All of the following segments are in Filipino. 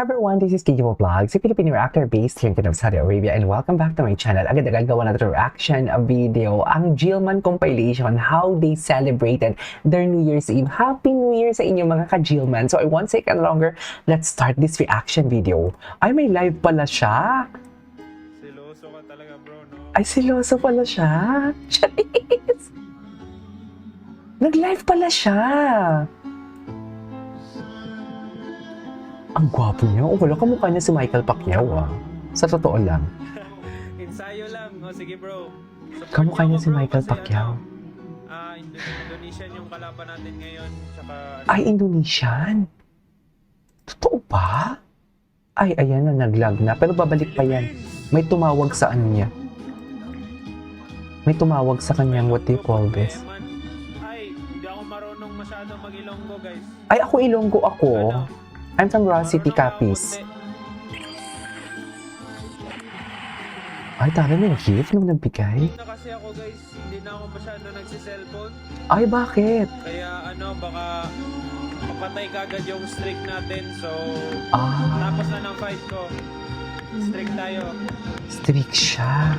Hi everyone, this is Kijibo Vlogs, a Filipino reactor based here in Saudi Arabia, and welcome back to my channel. Agad-agad gawa na reaction video, ang Jillman compilation, how they celebrated their New Year's Eve. Happy New Year sa inyo mga ka-Jillman. So I won't take any longer, let's start this reaction video. Ay, may live pala siya. Siloso ka talaga bro, no? Ay, siloso pala siya. Charis! Nag-live pala siya. Ang gwapo niya. O, wala kamukha niya si Michael Pacquiao, ah. Sa totoo lang. Ensayo lang. O sige bro. Support Kamukha niya niyo ako, si bro, Michael kasi Pacquiao. Indonesian yung kalaban natin ngayon. Tsaka, Ay, Indonesian? Totoo ba? Ay, ayan na, nag-lag na. Pero babalik pa yan. May tumawag sa ano niya. May tumawag sa kanyang, what do you call this? Ay, hindi ako marunong masyado mag-Ilonggo, guys. Ay, ako Ilonggo ako. Ano? I'm from Roa City, Marunong ako Capiz. konti. Ay, tara na yung gift nung nagbigay. Na kasi ako, guys, hindi na ako masyado nagsiselfone. Ay, bakit? Kaya baka mapatay kagad yung streak natin. So, Ah, tapos na ng fight ko. Streak tayo. strict siya.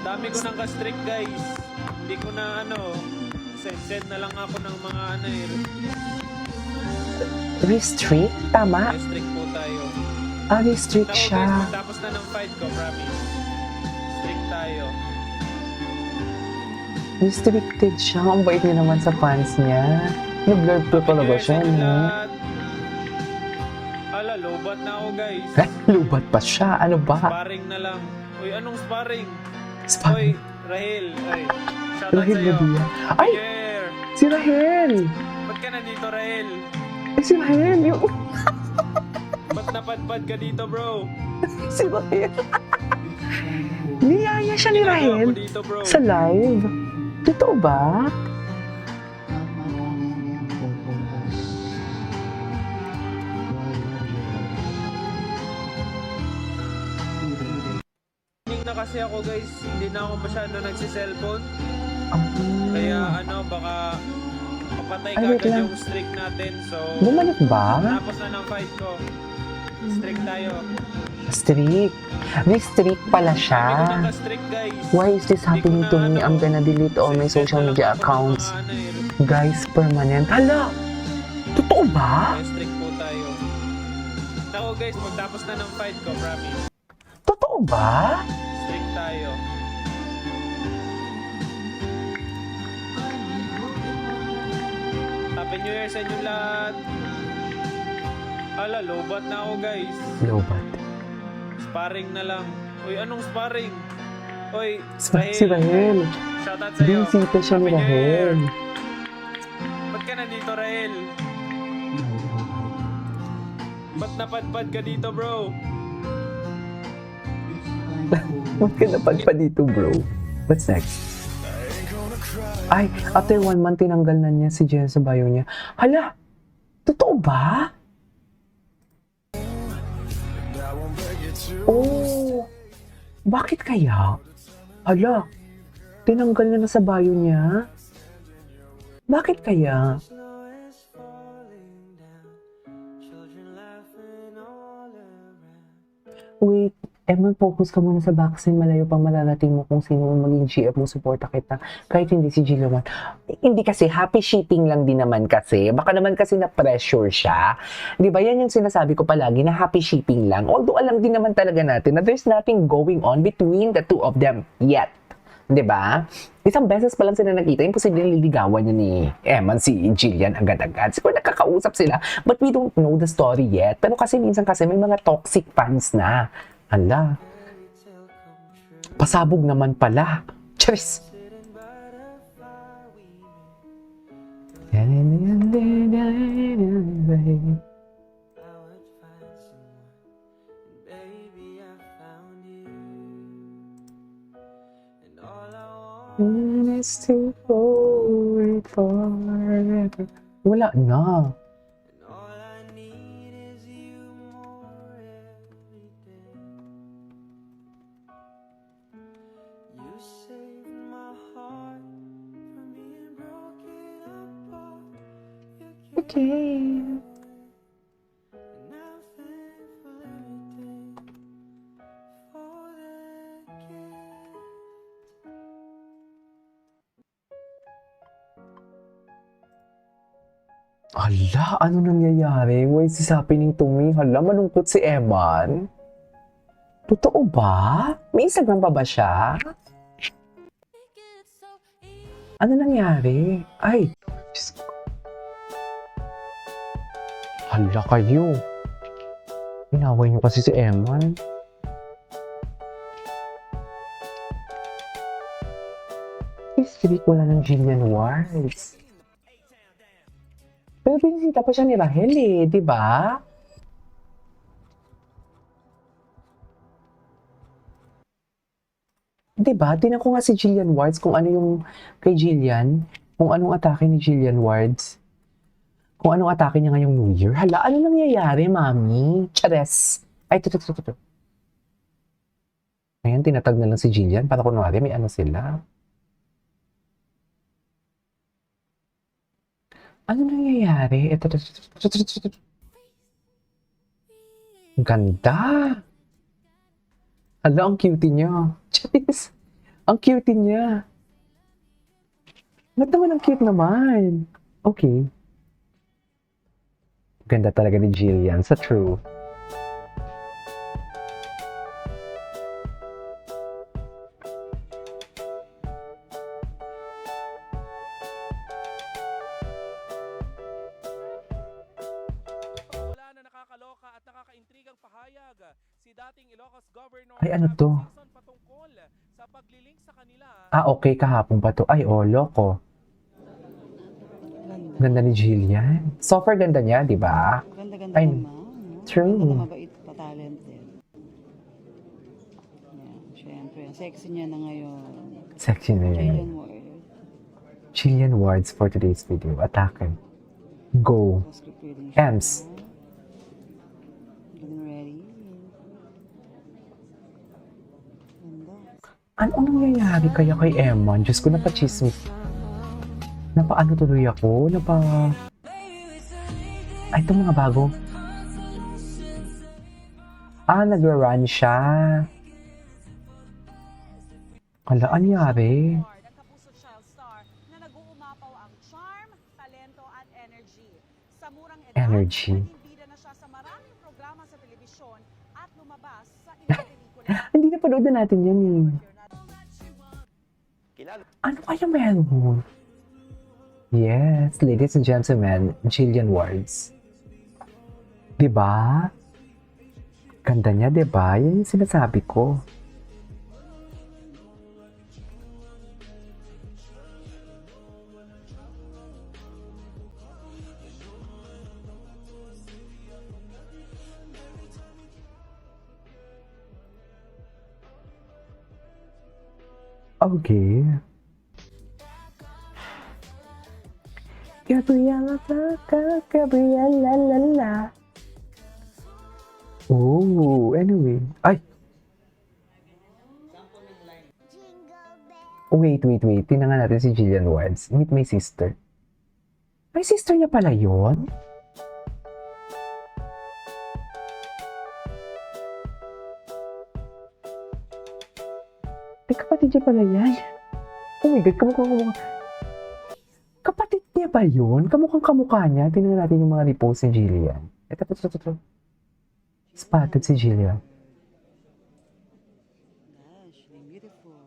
Dami ko nang ka-streak, guys. Hindi ko na send na lang ako ng mga Restrict? Tama? streak po tayo. Ah, restrict Ako, siya. guys, tapos na ng fight ko, promise. Streak tayo. Restricted siya. Ang bait niya naman sa fans niya. Nag-blur po talaga siya, Happy New Year sa inyo no? lahat. Ala, lobat na ako, guys. Eh, lubat pa siya. Ano ba? Sparring na lang. Uy, anong sparring? Sparring. Uy, Rahel. Ay, shoutout Rahel sa'yo. Rabia. Happy Ay! New Year. Si Rahel! Ba't ka nandito, Rahel? Ay, si Rahel! Yung... Ba't napadpad ka dito, bro? si Rahel! Niyaya siya ni Ginagawa Rahel ko dito, bro. sa live. Totoo ba? Hindi na kasi ako, guys. Hindi na ako masyado nagsiselfone. Ah. Kaya baka mapatay Ay, wait kagad lang. yung streak natin. So, Bumalik ba? tapos na ng fight ko. Streak tayo. Strict. Restrict pala Dami ko siya. nang ka-streak, guys. Why is this happening to me? I'm gonna delete all my social media accounts. Guys, permanent. Hala! Totoo ba? May streak po tayo. Ako, guys, pagtapos na ng fight ko, promise. Totoo ba? Streak tayo. Happy New Year sa inyo lahat. Ala, lobat na ako, guys. Lobat. Sparring na lang. Uy, anong sparring? Uy, Si Rahel. Shoutout sa'yo. Binisita siya ni Happy New Year. Rahel. Ba't ka nandito, Rahel? Ba't napadpad ka dito, bro? Ba't ka napadpa dito, bro? What's next? Ay, after 1 month, tinanggal na niya si Jen sa bio niya. Hala! Totoo ba? Oh! Bakit kaya? Hala! Tinanggal na sa bio niya? Bakit kaya? Wait, Emma, focus ka muna sa vaccine. Malayo pang malalating mo kung sino ang maging GF mo. Suporta kita. Kahit hindi si Jillawan. Hindi kasi, happy shipping lang din naman kasi. Baka naman kasi na-pressure siya. Di ba? Yan yung sinasabi ko palagi na happy shipping lang. Although alam din naman talaga natin na there's nothing going on between the two of them yet. Di ba? Isang beses pa lang sila nakita, imposible nililigawan niya ni Eman si Jillian agad-agad. Siguro nakakausap sila, but we don't know the story yet. Pero kasi minsan kasi may mga toxic fans na. Ala, pasabog naman pala. Charis! And it's to hold it forever. Wala na. Okay. Hala, ano nangyayari? Why is this happening to me? Hala, malungkot si Eman. Totoo ba? May Instagram pa ba siya? Ano nangyari? Ay! Diyos ko. Hala kayo. Inaway niyo kasi si Eman. History ko na ng Jillian Wards. Pero binisita pa siya ni Rahel eh, di ba? Di ba? Tinan ko nga si Jillian Wards kung ano yung kay Jillian, kung anong atake ni Jillian Wards. Kung anong atake niya ngayong New Year. Hala, ano nangyayari, mami? Chares. Ay, ito. Ayan, tinatag na lang si Jillian para kunwari may ano sila. Ano nangyayari? Ito. Ganda. Hala, ang cute niya. Charis. Ang cute niya. Ba't naman ang cute naman? Okay. Ganda talaga ni Jillian. Sa true. Wala na nakakaloka at nakakaintrigang pahayag si dating Ilocos Governor Ay, ano to? Jason patungkol sa paglilink sa kanila. Ah, okay. Kahapon pa to. Ay, loko. Ganda ni Jillian. So far, ganda niya, di ba? Ganda-ganda Ay, naman. No? true. Ganda, mabait pa, talented. Yan, syempre. Sexy niya na ngayon. Sexy na Jillian yun. Ward. Jillian Wards for today's video. Atake. Go. Script reading siya. Ems. Getting ready. Ganda. Anong nangyayari kaya kay Emma? Diyos ko, napachismis. Napaano tuloy ako? Ay, ito mga bago. Ah, nagra-run siya. Hala, anyari? Ang Kapuso Child Star na nag-uumapaw ang charm, talento at energy. Sa murang edad, Energy. naging bida na siya sa maraming programa sa telebisyon at lumabas sa ilang pelikula. Hindi na panood na natin yan eh. Ano kaya meron? Yes, ladies and gentlemen, Jillian Wards. Diba? Ganda niya, diba? Yan yung sinasabi ko. Okay. Gabriela Blanca, Gabriela la. Oh, anyway. Ay! Wait. Tingnan nga natin si Jillian Wards. Meet my sister. Ay, sister niya pala yun? Ay, kapatid niya pala yan. Oh my God, kamukha. Kapatid niya ba yun? Kamukhang-kamukha niya. Tingnan natin yung mga repost ni Jillian. Ito. Spotted si Jillian. Gosh, beautiful.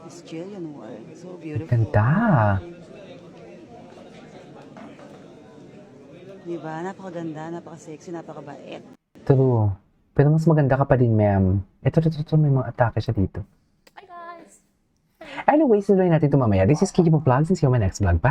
Miss Jillian Ward. So beautiful. Ganda. Diba? Napakaganda, napaka-sexy, napakabait. True. Pero mas maganda ka pa din, ma'am. Ito. May mga atake siya dito. Hi guys! Anyways, tuloy natin ito mamaya. This is Kiki Vlogs and see you on my next vlog. Bye!